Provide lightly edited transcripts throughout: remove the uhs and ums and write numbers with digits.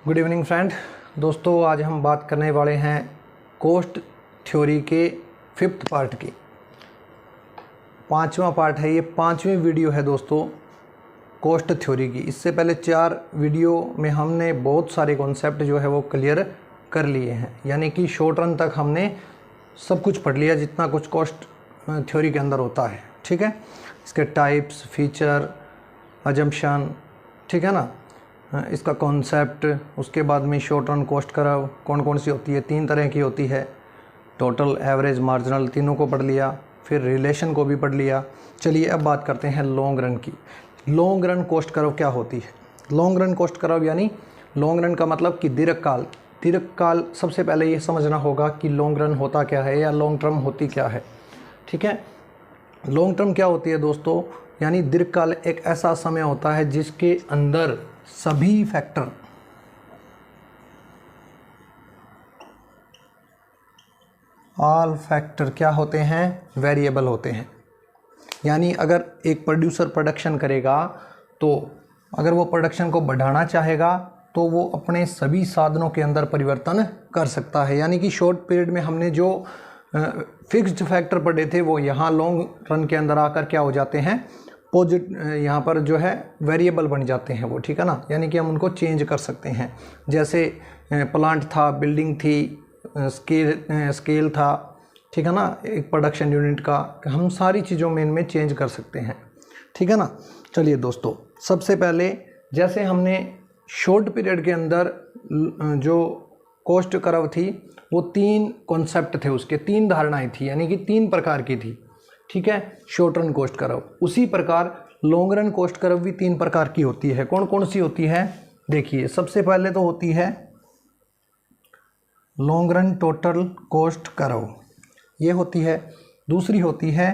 Good evening friend. दोस्तों आज हम बात करने वाले हैं कोस्ट थ्योरी के 5th पार्ट की। 5वां पार्ट है, ये 5वीं वीडियो है दोस्तों कोस्ट थ्योरी की। इससे पहले 4 वीडियो में हमने बहुत सारे कॉन्सेप्ट जो है वो क्लियर कर लिए हैं, यानी कि शॉर्ट रन तक हमने सब कुछ पढ़ लिया जितना कुछ कोस्ट थ्योरी के अंदर होता है। ठीक है, इसके टाइप्स, फीचर, अजम्पशन, ठीक है ना, इसका कॉन्सेप्ट, उसके बाद में शॉर्ट रन कोस्ट कर्व कौन कौन सी होती है, 3 तरह की होती है, टोटल, एवरेज, मार्जिनल, तीनों को पढ़ लिया, फिर रिलेशन को भी पढ़ लिया। चलिए अब बात करते हैं लॉन्ग रन की। लॉन्ग रन कोस्ट कर्व क्या होती है? लॉन्ग रन कोस्ट कर्व यानी लॉन्ग रन का मतलब कि दीर्घकाल। दीर्घकाल सबसे पहले ये समझना होगा कि लॉन्ग रन होता क्या है या लॉन्ग टर्म होती क्या है। ठीक है, लॉन्ग टर्म क्या होती है दोस्तों? यानी दीर्घकाल एक ऐसा समय होता है जिसके अंदर सभी फैक्टर ऑल फैक्टर क्या होते हैं? वेरिएबल होते हैं। यानी अगर एक प्रोड्यूसर प्रोडक्शन करेगा तो अगर वो प्रोडक्शन को बढ़ाना चाहेगा तो वो अपने सभी साधनों के अंदर परिवर्तन कर सकता है। यानी कि शॉर्ट पीरियड में हमने जो फिक्स्ड फैक्टर पढ़े थे वो यहाँ लॉन्ग रन के अंदर आकर क्या हो जाते हैं? यहाँ पर जो है वेरिएबल बन जाते हैं वो। ठीक है ना, यानी कि हम उनको चेंज कर सकते हैं। जैसे प्लांट था, बिल्डिंग थी, स्केल था, ठीक है ना, एक प्रोडक्शन यूनिट का, हम सारी चीज़ों में इनमें चेंज कर सकते हैं। ठीक है ना। चलिए दोस्तों, सबसे पहले जैसे हमने शॉर्ट पीरियड के अंदर जो कोस्ट कर्व थी वो 3 कॉन्सेप्ट थे, उसके 3 धारणाएं थी, यानी कि 3 प्रकार की थी। ठीक है, शॉर्ट रन कोस्ट कर्व। उसी प्रकार लॉन्ग रन कोस्ट कर्व भी 3 प्रकार की होती है। कौन कौन सी होती है? देखिए, सबसे पहले तो होती है long run total cost curve, ये होती है। दूसरी होती है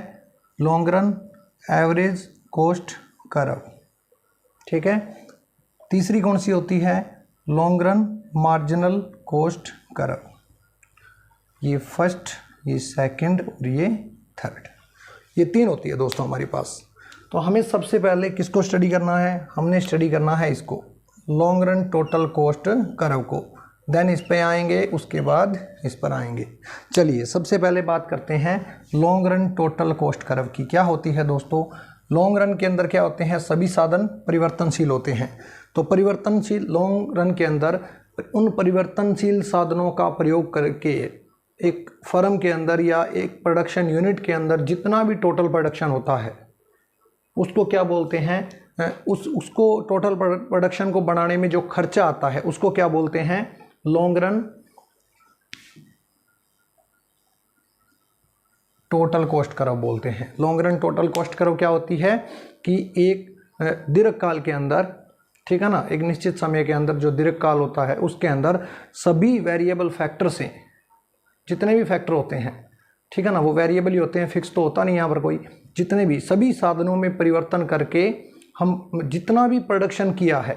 long run average cost curve. ठीक है, तीसरी कौन सी होती है? Long run marginal cost curve. ये फर्स्ट, ये सेकंड और ये थर्ड, ये 3 होती है दोस्तों हमारे पास। तो हमें सबसे पहले किसको स्टडी करना है? हमने स्टडी करना है इसको, long run total cost curve को। देन इस पे आएंगे, उसके बाद इस पर आएंगे। चलिए सबसे पहले बात करते हैं long run total cost curve की। क्या होती है दोस्तों? लॉन्ग रन के अंदर क्या होते हैं? सभी साधन परिवर्तनशील होते हैं। तो परिवर्तनशील लॉन्ग रन के अंदर उन परिवर्तनशील साधनों का प्रयोग करके एक फर्म के अंदर या एक प्रोडक्शन यूनिट के अंदर जितना भी टोटल प्रोडक्शन होता है उसको क्या बोलते हैं? उसको टोटल प्रोडक्शन को बढ़ाने में जो खर्चा आता है उसको क्या बोलते हैं? Long run total cost curve बोलते हैं। Long run total cost curve क्या होती है कि एक दीर्घकाल के अंदर, ठीक है ना, एक निश्चित समय के अंदर जो दीर्घकाल होता है उसके अंदर सभी वेरिएबल फैक्टर से, जितने भी फैक्टर होते हैं, ठीक है ना, वो वेरिएबल ही होते हैं, फिक्स तो होता नहीं यहाँ पर कोई, जितने भी सभी साधनों में परिवर्तन करके हम जितना भी प्रोडक्शन किया है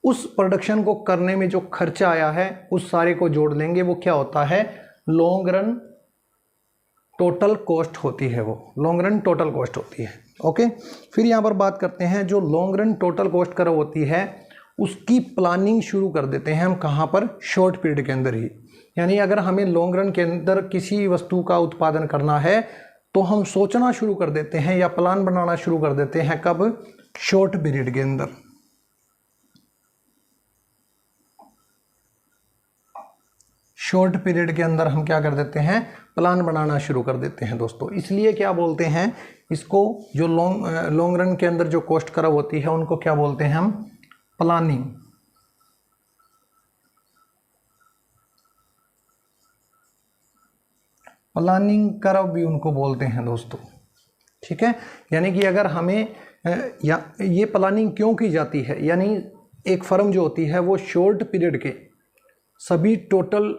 उस प्रोडक्शन को करने में जो खर्चा आया है उस सारे को जोड़ लेंगे, वो क्या होता है? लॉन्ग रन टोटल कॉस्ट होती है, वो लॉन्ग रन टोटल कॉस्ट होती है। ओके, फिर यहाँ पर बात करते हैं जो long run total cost curve होती है उसकी प्लानिंग शुरू कर देते हैं हम कहाँ पर? शॉर्ट पीरियड के अंदर ही। यानी अगर हमें लॉन्ग रन के अंदर किसी वस्तु का उत्पादन करना है तो हम सोचना शुरू कर देते हैं या प्लान बनाना शुरू कर देते हैं। कब? शॉर्ट पीरियड के अंदर। शॉर्ट पीरियड के अंदर हम क्या कर देते हैं? प्लान बनाना शुरू कर देते हैं दोस्तों। इसलिए क्या बोलते हैं इसको? जो लॉन्ग रन के अंदर जो कोस्ट कर्व होती है उनको क्या बोलते हैं हम? प्लानिंग। प्लानिंग कर्व भी उनको बोलते हैं दोस्तों। ठीक है, यानी कि अगर हमें या ये प्लानिंग क्यों की जाती है? यानी एक फर्म जो होती है वो शॉर्ट पीरियड के सभी टोटल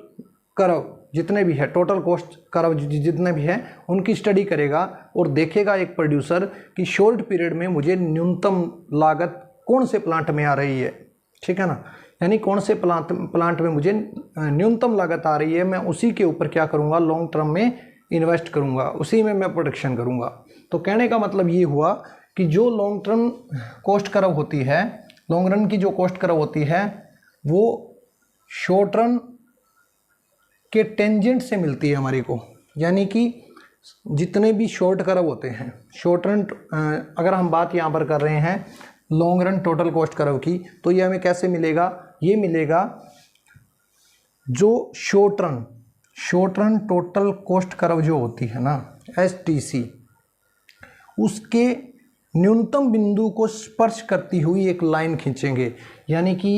कर्व जितने भी है, टोटल कोस्ट कर्व जितने भी है उनकी स्टडी करेगा और देखेगा एक प्रोड्यूसर कि शॉर्ट पीरियड में मुझे न्यूनतम लागत कौन से प्लांट में आ रही है। ठीक है ना, यानी कौन से प्लांट में मुझे न्यूनतम लागत आ रही है, मैं उसी के ऊपर क्या करूँगा? लॉन्ग टर्म में इन्वेस्ट करूँगा, उसी में मैं प्रोडक्शन करूँगा। तो कहने का मतलब ये हुआ कि जो लॉन्ग टर्म कोस्ट कर्व होती है, लॉन्ग रन की जो कोस्ट कर्व होती है वो शॉर्ट रन के टेंजेंट से मिलती है हमारे को। यानी कि जितने भी शॉर्ट कर्व होते हैं, शॉर्ट रन, अगर हम बात यहाँ पर कर रहे हैं long run total cost curve की, तो ये हमें कैसे मिलेगा? ये मिलेगा जो short run total cost curve जो होती है ना, STC, उसके न्यूनतम बिंदु को स्पर्श करती हुई एक लाइन खींचेंगे। यानी कि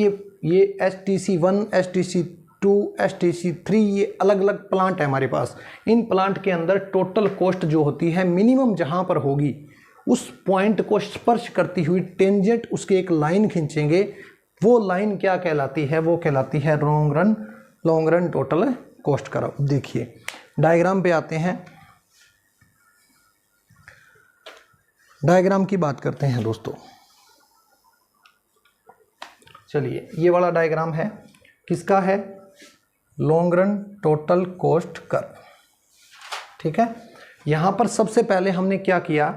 ये STC1, STC2, STC3 ये अलग अलग प्लांट है हमारे पास। इन प्लांट के अंदर टोटल कॉस्ट जो होती है मिनिमम जहाँ पर होगी उस पॉइंट को स्पर्श करती हुई टेंजेंट उसके एक लाइन खींचेंगे। वो लाइन क्या कहलाती है? वो कहलाती है long run total cost curve. देखिए डायग्राम पे आते हैं, डायग्राम की बात करते हैं दोस्तों। चलिए ये वाला डायग्राम है, किसका है? Long run total cost curve. ठीक है, यहाँ पर सबसे पहले हमने क्या किया?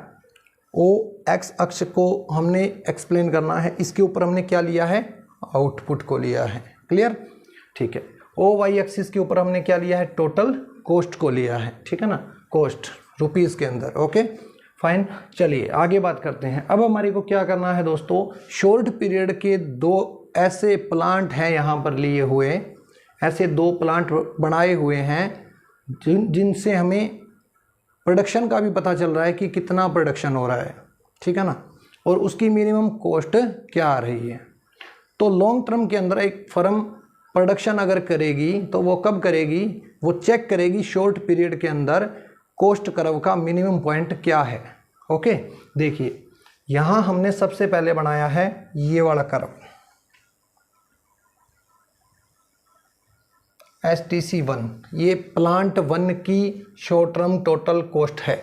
OX अक्ष को हमने एक्सप्लेन करना है, इसके ऊपर हमने क्या लिया है? आउटपुट को लिया है। क्लियर? ठीक है। OY एक्सिस के ऊपर हमने क्या लिया है? टोटल कॉस्ट को लिया है। ठीक है ना, कॉस्ट रुपीज़ के अंदर। ओके फाइन, चलिए आगे बात करते हैं। अब हमारे को क्या करना है दोस्तों? शॉर्ट पीरियड के दो ऐसे प्लांट हैं यहाँ पर लिए हुए, ऐसे दो प्लांट बनाए हुए हैं जिनसे हमें प्रोडक्शन का भी पता चल रहा है कि कितना प्रोडक्शन हो रहा है। ठीक है ना, और उसकी मिनिमम कॉस्ट क्या आ रही है। तो लॉन्ग टर्म के अंदर एक फर्म प्रोडक्शन अगर करेगी तो वो कब करेगी? वो चेक करेगी शॉर्ट पीरियड के अंदर कॉस्ट कर्व का मिनिमम पॉइंट क्या है। ओके, देखिए यहाँ हमने सबसे पहले बनाया है ये वाला कर्व, STC1। ये प्लांट 1 की शॉर्ट टर्म टोटल कॉस्ट है।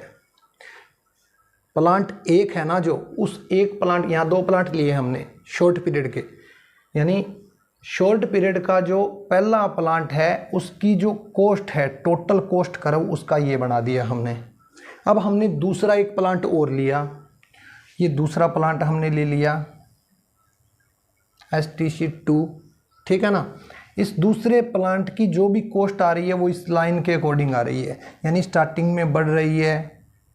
प्लांट 1 है ना, जो उस एक प्लांट, यहाँ दो प्लांट लिए हमने शॉर्ट पीरियड के, यानी शॉर्ट पीरियड का जो पहला प्लांट है उसकी जो कॉस्ट है, टोटल कॉस्ट कर्व, उसका ये बना दिया हमने। अब हमने दूसरा एक प्लांट और लिया, ये दूसरा प्लांट हमने ले लिया STC2। ठीक है ना, इस दूसरे प्लांट की जो भी कॉस्ट आ रही है वो इस लाइन के अकॉर्डिंग आ रही है, यानी स्टार्टिंग में बढ़ रही है।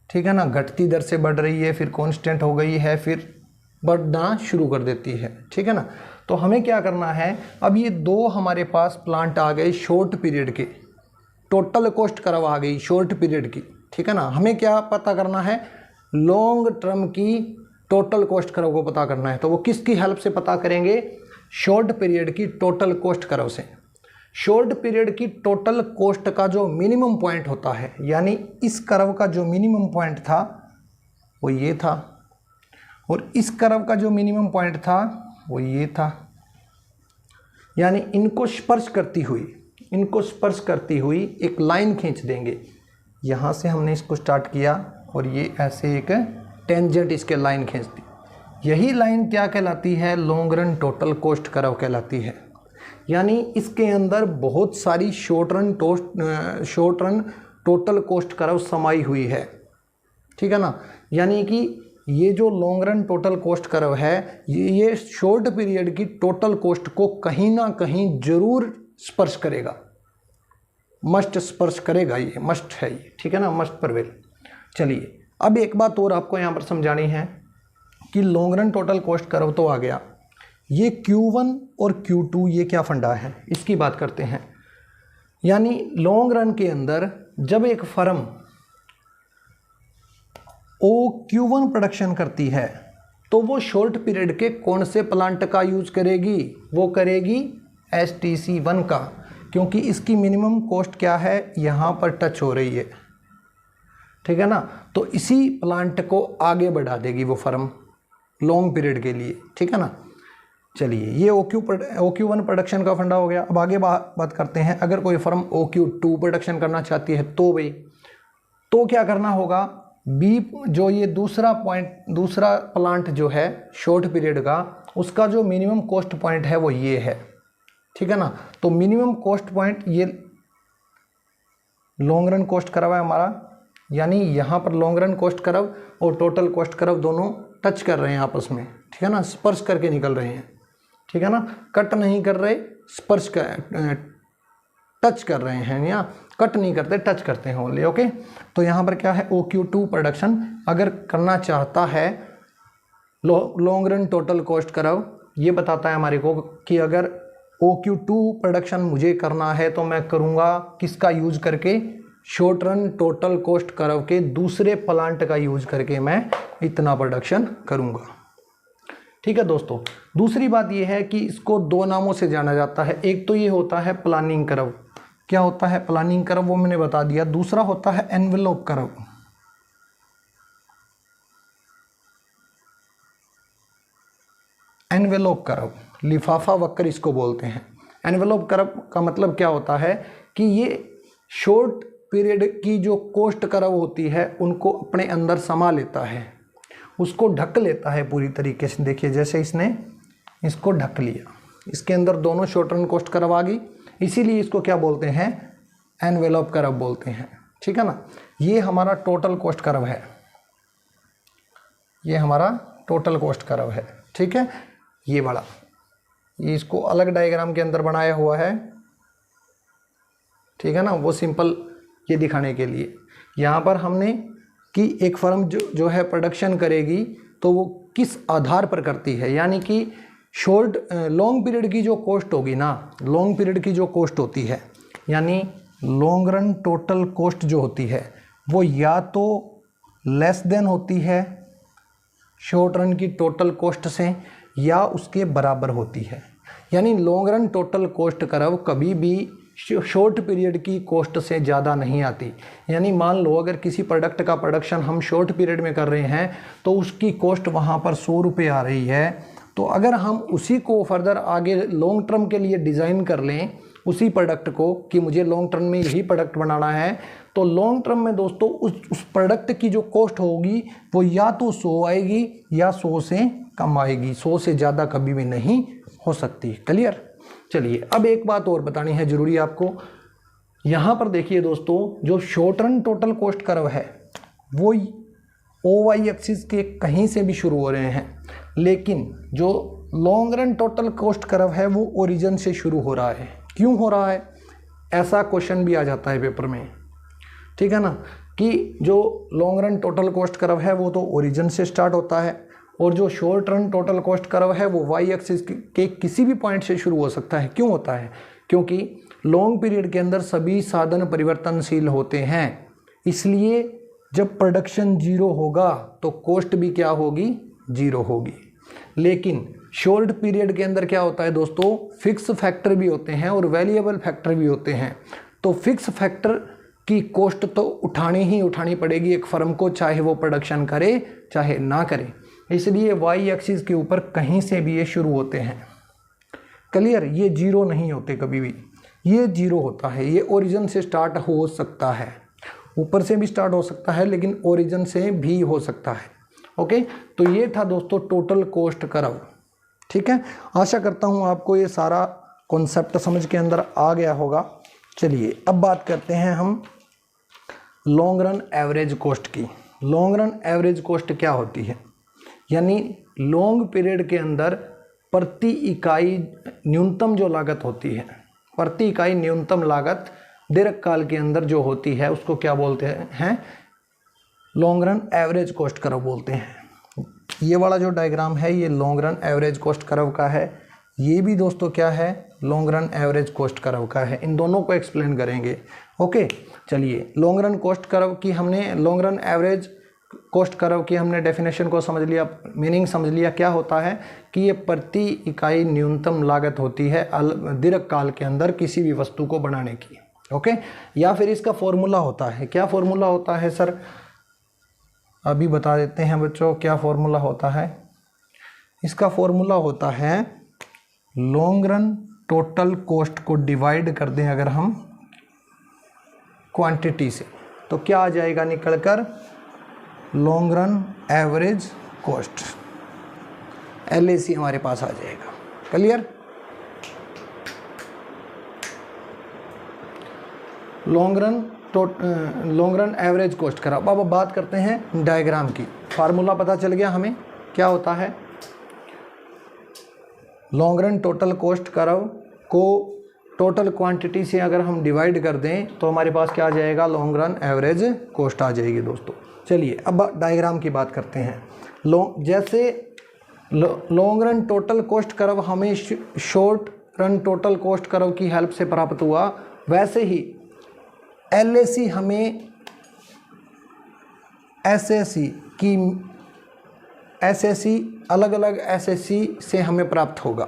ठीक है ना, घटती दर से बढ़ रही है, फिर कांस्टेंट हो गई है, फिर बढ़ना शुरू कर देती है। ठीक है ना, तो हमें क्या करना है? अब ये दो हमारे पास प्लांट आ गए शॉर्ट पीरियड के, टोटल कॉस्ट कर्व आ गई शॉर्ट पीरियड की। ठीक है ना, हमें क्या पता करना है? लॉन्ग टर्म की टोटल कॉस्ट कर्व को पता करना है। तो वो किसकी हेल्प से पता करेंगे? शॉर्ट पीरियड की टोटल कॉस्ट कर्व से। शॉर्ट पीरियड की टोटल कॉस्ट का जो मिनिमम पॉइंट होता है, यानी इस कर्व का जो मिनिमम पॉइंट था वो ये था, और इस कर्व का जो मिनिमम पॉइंट था वो ये था। यानी इनको स्पर्श करती हुई एक लाइन खींच देंगे। यहाँ से हमने इसको स्टार्ट किया और ये ऐसे एक टेंजेंट इसके लाइन खींच दी। यही लाइन क्या कहलाती है? Long run total cost curve कहलाती है। यानी इसके अंदर बहुत सारी short run total cost curve समाई हुई है। ठीक है ना, यानी कि ये जो long run total cost curve है ये शॉर्ट पीरियड की टोटल कॉस्ट को कहीं ना कहीं जरूर स्पर्श करेगा, मस्ट स्पर्श करेगा, ये मस्ट है ये। ठीक है ना, मस्ट परवेल। चलिए अब एक बात और आपको यहाँ पर समझानी है कि long run total cost curve तो आ गया, ये Q1 और Q2 ये क्या फंडा है, इसकी बात करते हैं। यानी लॉन्ग रन के अंदर जब एक फर्म OQ1 प्रोडक्शन करती है तो वो शॉर्ट पीरियड के कौन से प्लांट का यूज करेगी? वो करेगी STC1 का, क्योंकि इसकी मिनिमम कॉस्ट क्या है? यहाँ पर टच हो रही है। ठीक है ना, तो इसी प्लांट को आगे बढ़ा देगी वो फर्म लॉन्ग पीरियड के लिए। ठीक है ना, चलिए ये OQ1 प्रोडक्शन का फंडा हो गया। अब आगे बात करते हैं, अगर कोई फर्म OQ2 प्रोडक्शन करना चाहती है तो भाई तो क्या करना होगा? बी जो ये दूसरा प्लांट जो है शॉर्ट पीरियड का, उसका जो मिनिमम कॉस्ट पॉइंट है वो ये है। ठीक है ना, तो मिनिमम कॉस्ट पॉइंट ये लॉन्ग रन कॉस्ट कर्व है हमारा, यानी यहाँ पर लॉन्ग रन कॉस्ट कर्व और टोटल कॉस्ट कर्व दोनों टच कर रहे हैं आपस में। ठीक है ना, स्पर्श करके निकल रहे हैं। ठीक है ना, कट नहीं कर रहे, स्पर्श कर टच कर रहे हैं, या कट नहीं करते, टच करते हैं ओनली। ओके, तो यहाँ पर क्या है, OQ2 प्रोडक्शन अगर करना चाहता है long run total cost curve, ये बताता है हमारे को कि अगर OQ2 प्रोडक्शन मुझे करना है तो मैं करूँगा किसका यूज करके, short run total cost curve के दूसरे प्लांट का यूज करके मैं इतना प्रोडक्शन करूँगा। ठीक है दोस्तों, दूसरी बात ये है कि इसको दो नामों से जाना जाता है। एक तो ये होता है प्लानिंग कर्व, क्या होता है प्लानिंग कर्व वो मैंने बता दिया। दूसरा होता है एनवेलोप कर्व। एनवेलोप कर्व, लिफाफा वक्र इसको बोलते हैं। एनवेलोप कर्व का मतलब क्या होता है कि ये शॉर्ट पीरियड की जो कॉस्ट कर्व होती है उनको अपने अंदर समा लेता है, उसको ढक लेता है पूरी तरीके से। देखिए जैसे इसने इसको ढक लिया, इसके अंदर दोनों शॉर्ट रन कॉस्ट कर्व आ गई, इसीलिए इसको क्या बोलते हैं, एनवेलोप कर्व बोलते हैं। ठीक है ना, ये हमारा टोटल कॉस्ट कर्व है, ये हमारा टोटल कॉस्ट कर्व है। ठीक है, ये बड़ा, ये इसको अलग डायग्राम के अंदर बनाया हुआ है। ठीक है ना, वो सिंपल ये दिखाने के लिए। यहाँ पर हमने कि एक फर्म जो है प्रोडक्शन करेगी तो वो किस आधार पर करती है, यानी कि शॉर्ट लॉन्ग पीरियड की जो कॉस्ट होगी ना, लॉन्ग पीरियड की जो कॉस्ट होती है, यानी लॉन्ग रन टोटल कॉस्ट जो होती है वो या तो लेस देन होती है शॉर्ट रन की टोटल कॉस्ट से, या उसके बराबर होती है। यानी long run total cost curve कभी भी शॉर्ट पीरियड की कॉस्ट से ज़्यादा नहीं आती। यानी मान लो अगर किसी प्रोडक्ट का प्रोडक्शन हम शॉर्ट पीरियड में कर रहे हैं तो उसकी कॉस्ट वहाँ पर 100 रुपये आ रही है, तो अगर हम उसी को फर्दर आगे लॉन्ग टर्म के लिए डिज़ाइन कर लें उसी प्रोडक्ट को कि मुझे लॉन्ग टर्म में यही प्रोडक्ट बनाना है, तो लॉन्ग टर्म में दोस्तों उस प्रोडक्ट की जो कॉस्ट होगी वो या तो 100 आएगी या 100 से कम आएगी, 100 से ज़्यादा कभी भी नहीं हो सकती। क्लियर। चलिए अब एक बात और बतानी है ज़रूरी आपको, यहाँ पर देखिए दोस्तों, जो short run total cost curve है वो OY एक्सिस के कहीं से भी शुरू हो रहे हैं, लेकिन जो long run total cost curve है वो ओरिजिन से शुरू हो रहा है। क्यों हो रहा है, ऐसा क्वेश्चन भी आ जाता है पेपर में। ठीक है ना, कि जो long run total cost curve है वो तो ओरिजिन से स्टार्ट होता है, और जो short run total cost curve है वो Y एक्सिस के किसी भी पॉइंट से शुरू हो सकता है। क्यों होता है, क्योंकि लॉन्ग पीरियड के अंदर सभी साधन परिवर्तनशील होते हैं, इसलिए जब प्रोडक्शन 0 होगा तो कॉस्ट भी क्या होगी, 0 होगी। लेकिन शॉर्ट पीरियड के अंदर क्या होता है दोस्तों, फिक्स फैक्टर भी होते हैं और वेरिएबल फैक्टर भी होते हैं। तो फिक्स फैक्टर की कॉस्ट तो उठानी ही उठानी पड़ेगी एक फर्म को, चाहे वो प्रोडक्शन करे चाहे ना करे, इसलिए Y एक्सिस के ऊपर कहीं से भी ये शुरू होते हैं। क्लियर, ये 0 नहीं होते कभी भी, ये 0 होता है। ये ओरिजिन से स्टार्ट हो सकता है, ऊपर से भी स्टार्ट हो सकता है लेकिन ओरिजिन से भी हो सकता है। ओके, तो ये था दोस्तों टोटल कॉस्ट कर्व। ठीक है, आशा करता हूँ आपको ये सारा कॉन्सेप्ट समझ के अंदर आ गया होगा। चलिए अब बात करते हैं हम लॉन्ग रन एवरेज कॉस्ट की। लॉन्ग रन एवरेज कॉस्ट क्या होती है, यानी लॉन्ग पीरियड के अंदर प्रति इकाई न्यूनतम जो लागत होती है, प्रति इकाई न्यूनतम लागत दीर्घकाल के अंदर जो होती है उसको क्या बोलते हैं, long run average cost curve बोलते हैं। ये वाला जो डायग्राम है ये long run average cost curve का है, ये भी दोस्तों क्या है, long run average cost curve का है। इन दोनों को एक्सप्लेन करेंगे। ओके, चलिए लॉन्ग रन कॉस्ट कर्व की हमने, long run average cost curve की हमने डेफिनेशन को समझ लिया, मीनिंग समझ लिया। क्या होता है कि ये प्रति इकाई न्यूनतम लागत होती है दीर्घकाल के अंदर किसी भी वस्तु को बनाने की। ओके, या फिर इसका फॉर्मूला होता है, क्या फॉर्मूला होता है सर, अभी बता देते हैं बच्चों क्या फॉर्मूला होता है। इसका फॉर्मूला होता है लॉन्ग रन टोटल कॉस्ट को डिवाइड कर दें अगर हम क्वांटिटी से, तो क्या आ जाएगा निकल कर, long run average cost, LAC हमारे पास आ जाएगा। Clear, long run average cost करा। अब बात करते हैं डायग्राम की। फार्मूला पता चल गया हमें क्या होता है, long run total cost curve को टोटल क्वांटिटी से अगर हम डिवाइड कर दें तो हमारे पास क्या आ जाएगा, लॉन्ग रन एवरेज कॉस्ट आ जाएगी दोस्तों। चलिए अब डायग्राम की बात करते हैं। जैसे long run total cost curve हमें short run total cost curve की हेल्प से प्राप्त हुआ, वैसे ही LAC हमें SAC अलग अलग SAC से हमें प्राप्त होगा,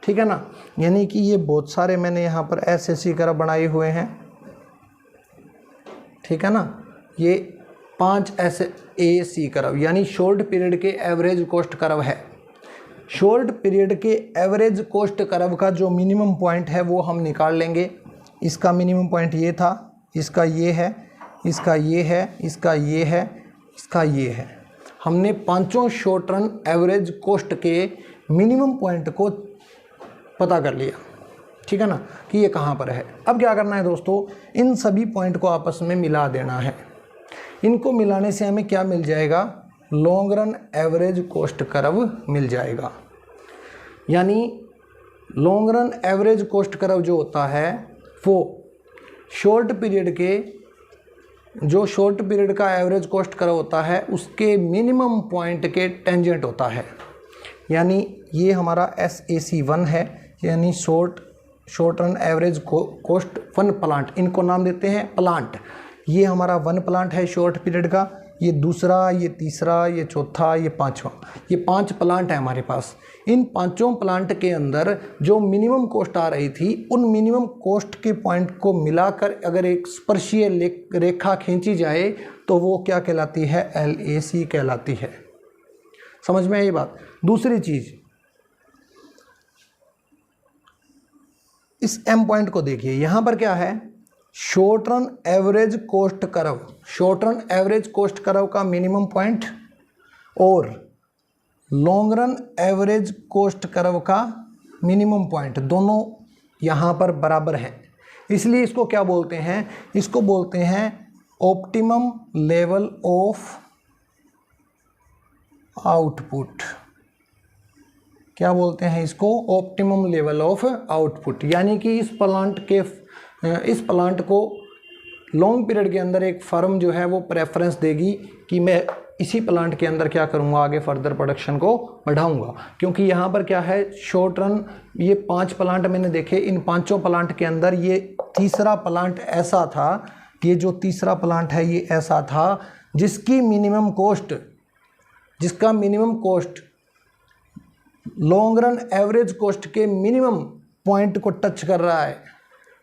ठीक है ना। यानी कि ये बहुत सारे मैंने यहाँ पर SAC कर्व बनाए हुए हैं, ठीक है ना। ये 5 SAC कर्व यानी शॉर्ट पीरियड के एवरेज कॉस्ट कर्व है। शॉर्ट पीरियड के एवरेज कॉस्ट कर्व का जो मिनिमम पॉइंट है वो हम निकाल लेंगे। इसका मिनिमम पॉइंट ये था, इसका ये है, इसका ये है, इसका ये है, इसका ये है। हमने पांचों शॉर्ट रन एवरेज कॉस्ट के मिनिमम पॉइंट को पता कर लिया, ठीक है ना, कि ये कहाँ पर है। अब क्या करना है दोस्तों, इन सभी पॉइंट को आपस में मिला देना है। इनको मिलाने से हमें क्या मिल जाएगा, long run average cost curve मिल जाएगा। यानी long run average cost curve जो होता है वो शॉर्ट पीरियड का एवरेज कॉस्ट कर्व होता है उसके मिनिमम पॉइंट के टेंजेंट होता है। यानी ये हमारा SAC1 है, यानी short run average cost 1 plant, इनको नाम देते हैं प्लांट। ये हमारा 1 प्लांट है शॉर्ट पीरियड का, ये दूसरा, ये तीसरा, ये चौथा, ये पांचवा, ये 5 प्लांट है हमारे पास। इन पांचों प्लांट के अंदर जो मिनिमम कॉस्ट आ रही थी, उन मिनिमम कॉस्ट के पॉइंट को मिलाकर अगर एक स्पर्शीय रेखा खींची जाए तो वो क्या कहलाती है, LAC कहलाती है। समझ में आई ये बात। दूसरी चीज, इस M पॉइंट को देखिए, यहां पर क्या है, short run average cost curve, short run average cost curve का मिनिमम पॉइंट और long run average cost curve का मिनिमम पॉइंट दोनों यहाँ पर बराबर हैं। इसलिए इसको क्या बोलते हैं, इसको बोलते हैं ऑप्टिमम लेवल ऑफ आउटपुट। क्या बोलते हैं इसको, ऑप्टिमम लेवल ऑफ आउटपुट। यानी कि इस प्लांट को लॉन्ग पीरियड के अंदर एक फर्म जो है वो प्रेफरेंस देगी कि मैं इसी प्लांट के अंदर क्या करूंगा, आगे फर्दर प्रोडक्शन को बढ़ाऊंगा। क्योंकि यहाँ पर क्या है, शॉर्ट रन, ये 5 प्लांट मैंने देखे, इन पांचों प्लांट के अंदर ये तीसरा प्लांट ऐसा था, ये जो तीसरा प्लांट है ये ऐसा था जिसका minimum cost long run average cost के मिनिमम पॉइंट को टच कर रहा है,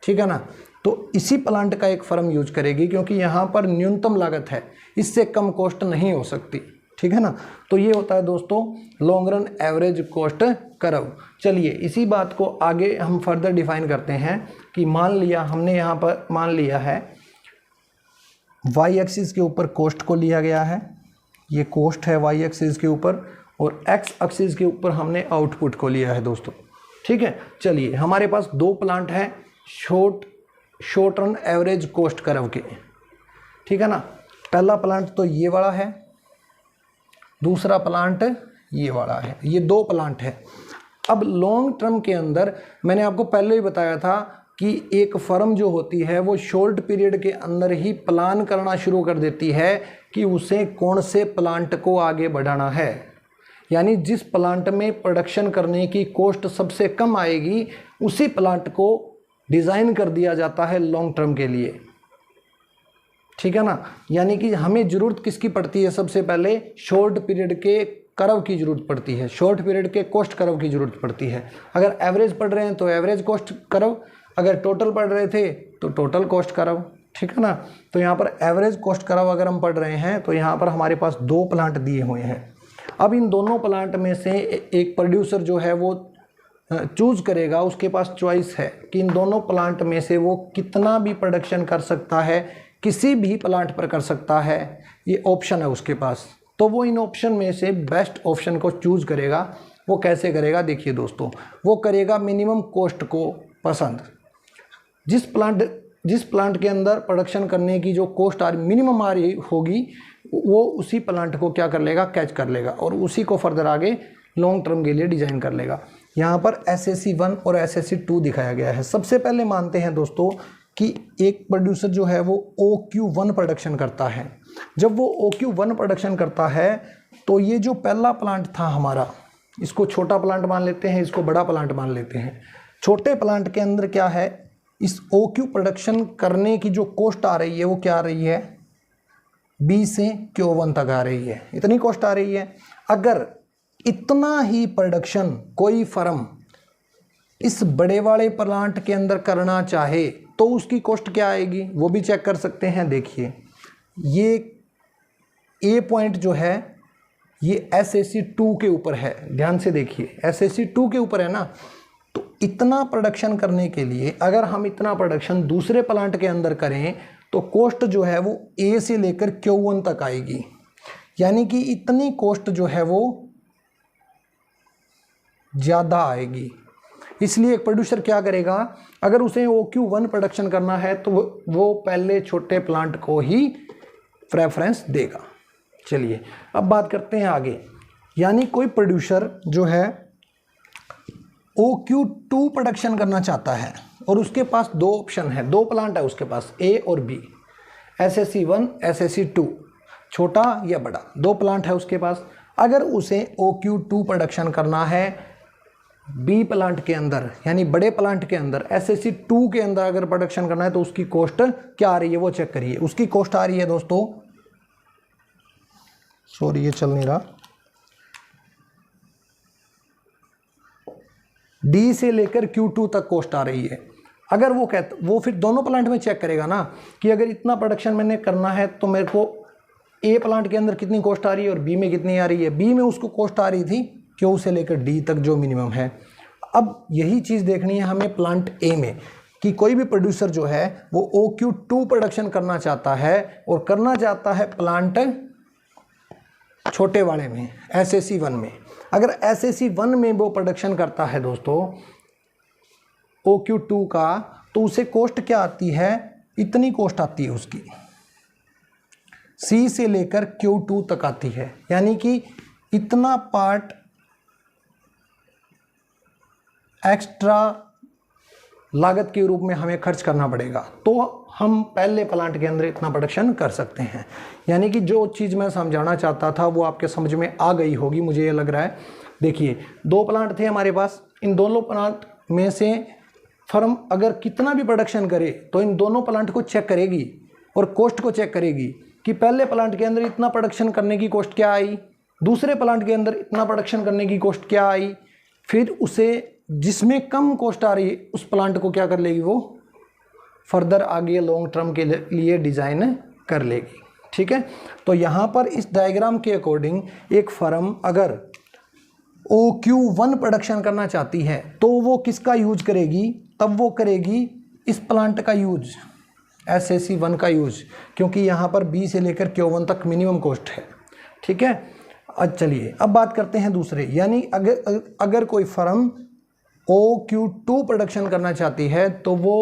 ठीक है ना। तो इसी प्लांट का एक फर्म यूज करेगी क्योंकि यहाँ पर न्यूनतम लागत है, इससे कम कॉस्ट नहीं हो सकती, ठीक है ना। तो ये होता है दोस्तों long run average cost curve. चलिए इसी बात को आगे हम फर्दर डिफाइन करते हैं कि मान लिया हमने यहाँ पर मान लिया है y एक्सिस के ऊपर कॉस्ट को लिया गया है, ये कॉस्ट है y एक्सिस के ऊपर, और x एक्सिस के ऊपर हमने आउटपुट को लिया है दोस्तों, ठीक है। चलिए हमारे पास 2 प्लांट हैं short run average cost curve के, ठीक है ना। पहला प्लांट तो ये वाला है, दूसरा प्लांट ये वाला है, ये 2 प्लांट है। अब लॉन्ग टर्म के अंदर मैंने आपको पहले ही बताया था कि एक फर्म जो होती है वो शॉर्ट पीरियड के अंदर ही प्लान करना शुरू कर देती है कि उसे कौन से प्लांट को आगे बढ़ाना है। यानी जिस प्लांट में प्रोडक्शन करने की कॉस्ट सबसे कम आएगी उसी प्लांट को डिज़ाइन कर दिया जाता है लॉन्ग टर्म के लिए, ठीक है ना। यानी कि हमें ज़रूरत किसकी पड़ती है, सबसे पहले शॉर्ट पीरियड के कर्व की ज़रूरत पड़ती है, शॉर्ट पीरियड के कॉस्ट कर्व की ज़रूरत पड़ती है। अगर एवरेज पढ़ रहे हैं तो एवरेज कॉस्ट कर्व, अगर टोटल पढ़ रहे थे तो टोटल कॉस्ट कर्व, ठीक है ना। तो यहाँ पर एवरेज कॉस्ट कर्व अगर हम पढ़ रहे हैं तो यहाँ पर हमारे पास 2 प्लांट दिए हुए हैं। अब इन दोनों प्लांट में से एक प्रोड्यूसर जो है वो चूज़ करेगा, उसके पास चॉइस है कि इन दोनों प्लांट में से वो कितना भी प्रोडक्शन कर सकता है, किसी भी प्लांट पर कर सकता है, ये ऑप्शन है उसके पास। तो वो इन ऑप्शन में से बेस्ट ऑप्शन को चूज़ करेगा। वो कैसे करेगा, देखिए दोस्तों, वो करेगा मिनिमम कॉस्ट को पसंद। जिस प्लांट के अंदर प्रोडक्शन करने की जो कॉस्ट मिनिमम आ रही होगी वो उसी प्लांट को क्या कर लेगा, कैच कर लेगा और उसी को फर्दर आगे लॉन्ग टर्म के लिए डिज़ाइन कर लेगा। यहाँ पर SAC1 और SAC2 दिखाया गया है। सबसे पहले मानते हैं दोस्तों कि एक प्रोड्यूसर जो है वो OQ1 प्रोडक्शन करता है। जब वो OQ1 प्रोडक्शन करता है तो ये जो पहला प्लांट था हमारा, इसको छोटा प्लांट मान लेते हैं, इसको बड़ा प्लांट मान लेते हैं। छोटे प्लांट के अंदर क्या है, इस OQ प्रोडक्शन करने की जो कॉस्ट आ रही है वो क्या आ रही है, B से Q1 तक आ रही है, इतनी कॉस्ट आ रही है। अगर इतना ही प्रोडक्शन कोई फर्म इस बड़े वाले प्लांट के अंदर करना चाहे तो उसकी कॉस्ट क्या आएगी, वो भी चेक कर सकते हैं। देखिए ये A पॉइंट जो है ये SAC2 के ऊपर है, ध्यान से देखिए SAC2 के ऊपर है ना। तो इतना प्रोडक्शन करने के लिए अगर हम इतना प्रोडक्शन दूसरे प्लांट के अंदर करें तो कॉस्ट जो है वो A से लेकर Q1 तक आएगी, यानी कि इतनी कॉस्ट जो है वो ज़्यादा आएगी। इसलिए एक प्रोड्यूसर क्या करेगा, अगर उसे OQ1 प्रोडक्शन करना है तो वो पहले छोटे प्लांट को ही प्रेफरेंस देगा। चलिए अब बात करते हैं आगे, यानी कोई प्रोड्यूसर जो है OQ2 प्रोडक्शन करना चाहता है और उसके पास दो ऑप्शन है, दो प्लांट है उसके पास, A और B, SAC1 SAC2, छोटा या बड़ा, दो प्लांट है उसके पास। अगर उसे OQ2 प्रोडक्शन करना है B प्लांट के अंदर, यानी बड़े प्लांट के अंदर, SAC2 के अंदर अगर प्रोडक्शन करना है तो उसकी कॉस्ट क्या आ रही है वो चेक करिए। उसकी कॉस्ट आ रही है दोस्तों, सॉरी ये चल नहीं रहा, D से लेकर Q2 तक कॉस्ट आ रही है। अगर वो फिर दोनों प्लांट में चेक करेगा ना कि अगर इतना प्रोडक्शन मैंने करना है तो मेरे को A प्लांट के अंदर कितनी कॉस्ट आ रही है और B में कितनी आ रही है। B में उसको कॉस्ट आ रही थी Q से लेकर D तक जो मिनिमम है। अब यही चीज़ देखनी है हमें प्लांट A में कि कोई भी प्रोड्यूसर जो है वो OQ2 प्रोडक्शन करना चाहता है और करना चाहता है प्लांट छोटे वाले में, SAC1 में। अगर SAC1 में वो प्रोडक्शन करता है दोस्तों OQ2 का, तो उसे कॉस्ट क्या आती है, इतनी कॉस्ट आती है उसकी, C से लेकर Q2 तक आती है, यानी कि इतना पार्ट एक्स्ट्रा लागत के रूप में हमें खर्च करना पड़ेगा, तो हम पहले प्लांट के अंदर इतना प्रोडक्शन कर सकते हैं। यानी कि जो चीज़ मैं समझाना चाहता था वो आपके समझ में आ गई होगी, मुझे ये लग रहा है। देखिए दो प्लांट थे हमारे पास, इन दोनों प्लांट में से फर्म अगर कितना भी प्रोडक्शन करे तो इन दोनों प्लांट को चेक करेगी और कॉस्ट को चेक करेगी कि पहले प्लांट के अंदर इतना प्रोडक्शन करने की कॉस्ट क्या आई, दूसरे प्लांट के अंदर इतना प्रोडक्शन करने की कॉस्ट क्या आई। फिर उसे जिसमें कम कॉस्ट आ रही है उस प्लांट को क्या कर लेगी, वो फर्दर आगे लॉन्ग टर्म के लिए डिज़ाइन कर लेगी। ठीक है, तो यहाँ पर इस डायग्राम के अकॉर्डिंग एक फर्म अगर OQ1 प्रोडक्शन करना चाहती है तो वो किसका यूज करेगी, तब वो करेगी इस प्लांट का यूज, SAC1 का यूज, क्योंकि यहाँ पर B से लेकर Q1 तक मिनिमम कॉस्ट है। ठीक है, अब चलिए अब बात करते हैं दूसरे, यानी अगर कोई फर्म OQ2 प्रोडक्शन करना चाहती है तो वो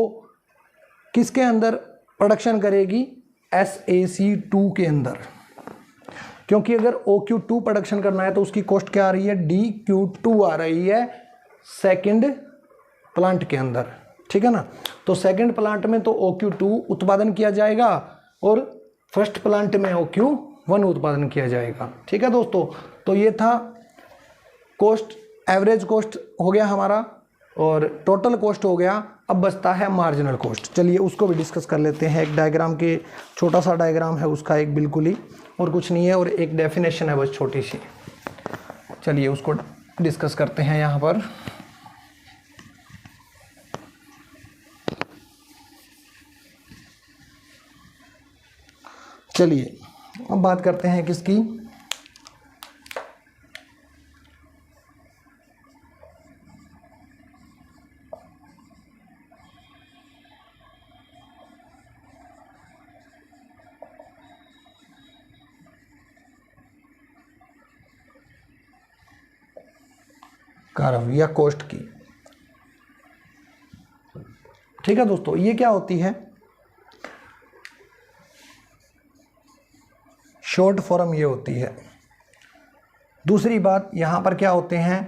किसके अंदर प्रोडक्शन करेगी, SAC2 के अंदर, क्योंकि अगर OQ2 प्रोडक्शन करना है तो उसकी कॉस्ट क्या आ रही है, DQ2 आ रही है सेकंड प्लांट के अंदर। ठीक है ना, तो सेकंड प्लांट में तो OQ2 उत्पादन किया जाएगा और फर्स्ट प्लांट में OQ1 उत्पादन किया जाएगा। ठीक है दोस्तों, तो ये था कॉस्ट, एवरेज कॉस्ट हो गया हमारा और टोटल कॉस्ट हो गया। अब बचता है मार्जिनल कॉस्ट, चलिए उसको भी डिस्कस कर लेते हैं। एक डायग्राम के छोटा सा डायग्राम है उसका, एक बिल्कुल ही, और कुछ नहीं है, और एक डेफिनेशन है बस छोटी सी। चलिए उसको डिस्कस करते हैं यहाँ पर। चलिए अब बात करते हैं किसकी, कारव या कॉस्ट की। ठीक है दोस्तों, ये क्या होती है, शॉर्ट फॉर्म ये होती है। दूसरी बात यहाँ पर क्या होते हैं,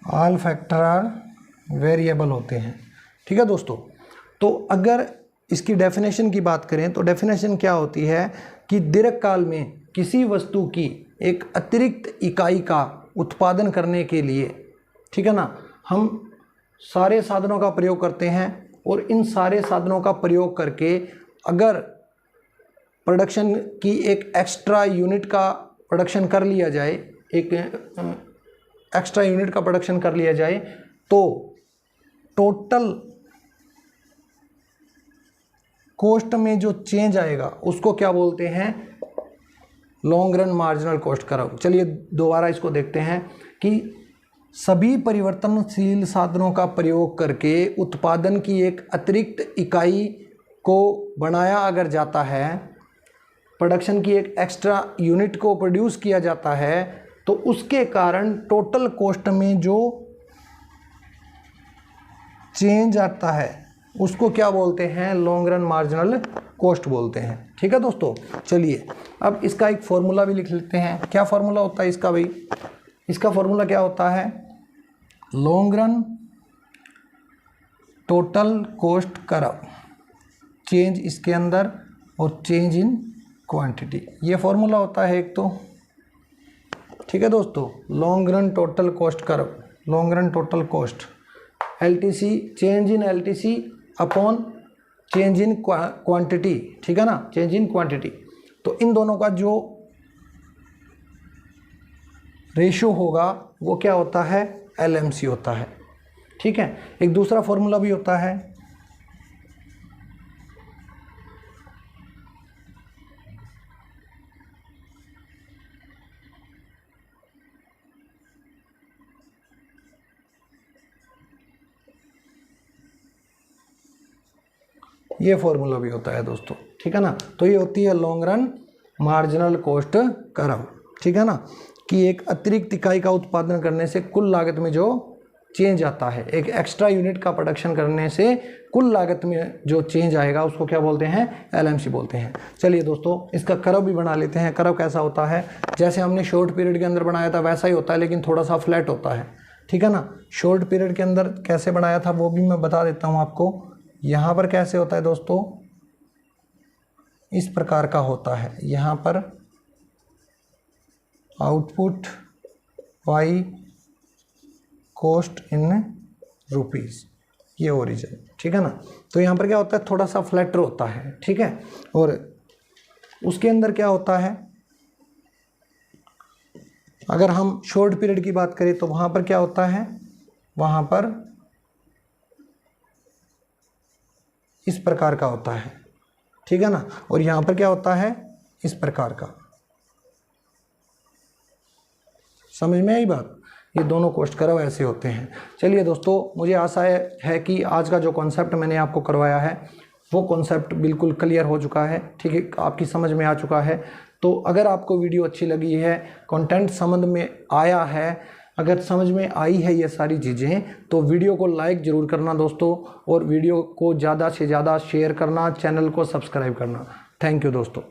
ऑल फैक्टर आर वेरिएबल होते हैं। ठीक है दोस्तों, तो अगर इसकी डेफिनेशन की बात करें तो डेफिनेशन क्या होती है कि दीर्घकाल में किसी वस्तु की एक अतिरिक्त इकाई का उत्पादन करने के लिए, ठीक है ना, हम सारे साधनों का प्रयोग करते हैं और इन सारे साधनों का प्रयोग करके अगर प्रोडक्शन की एक एक्स्ट्रा यूनिट का प्रोडक्शन कर लिया जाए, एक एक्स्ट्रा यूनिट का प्रोडक्शन कर लिया जाए, तो टोटल कॉस्ट में जो चेंज आएगा उसको क्या बोलते हैं, long run marginal cost curve. चलिए दोबारा इसको देखते हैं कि सभी परिवर्तनशील साधनों का प्रयोग करके उत्पादन की एक अतिरिक्त इकाई को बनाया अगर जाता है, प्रोडक्शन की एक एक्स्ट्रा यूनिट को प्रोड्यूस किया जाता है, तो उसके कारण टोटल कॉस्ट में जो चेंज आता है उसको क्या बोलते हैं, लॉन्ग रन मार्जिनल कॉस्ट बोलते हैं। ठीक है दोस्तों, चलिए अब इसका एक फॉर्मूला भी लिख लेते हैं। क्या फॉर्मूला होता है इसका भाई, इसका फॉर्मूला क्या होता है, long run total cost curve, change इसके अंदर और चेंज इन क्वांटिटी, ये फॉर्मूला होता है एक तो। ठीक है दोस्तों, long run total cost curve, long run total cost, LTC, change in LTC upon change in quantity. ठीक है ना, चेंज इन क्वांटिटी। तो इन दोनों का जो रेशो होगा वो क्या होता है, LMC होता है। ठीक है, एक दूसरा फॉर्मूला भी होता है, ये फॉर्मूला भी होता है दोस्तों। ठीक है ना, तो ये होती है long run marginal cost curve. ठीक है ना, कि एक अतिरिक्त इकाई का उत्पादन करने से कुल लागत में जो चेंज आता है, एक एक्स्ट्रा यूनिट का प्रोडक्शन करने से कुल लागत में जो चेंज आएगा उसको क्या बोलते हैं, LMC बोलते हैं। चलिए दोस्तों, इसका कर्व भी बना लेते हैं। कर्व कैसा होता है, जैसे हमने शॉर्ट पीरियड के अंदर बनाया था वैसा ही होता है, लेकिन थोड़ा सा फ्लैट होता है। ठीक है ना, शॉर्ट पीरियड के अंदर कैसे बनाया था वो भी मैं बता देता हूँ आपको। यहाँ पर कैसे होता है दोस्तों, इस प्रकार का होता है। यहाँ पर output y cost in rupees, ये ओरिजिन। ठीक है ना, तो यहाँ पर क्या होता है, थोड़ा सा फ्लैटर होता है। ठीक है, और उसके अंदर क्या होता है, अगर हम शॉर्ट पीरियड की बात करें तो वहाँ पर क्या होता है, वहाँ पर इस प्रकार का होता है। ठीक है ना, और यहाँ पर क्या होता है, इस प्रकार का। समझ में आई बात, ये दोनों कॉस्ट कर्व ऐसे होते हैं। चलिए दोस्तों, मुझे आशा है कि आज का जो कॉन्सेप्ट मैंने आपको करवाया है वो कॉन्सेप्ट बिल्कुल क्लियर हो चुका है। ठीक है, आपकी समझ में आ चुका है। तो अगर आपको वीडियो अच्छी लगी है, कंटेंट समझ में आया है, अगर समझ में आई है ये सारी चीज़ें, तो वीडियो को लाइक ज़रूर करना दोस्तों, और वीडियो को ज़्यादा से ज़्यादा शेयर करना, चैनल को सब्सक्राइब करना। थैंक यू दोस्तों।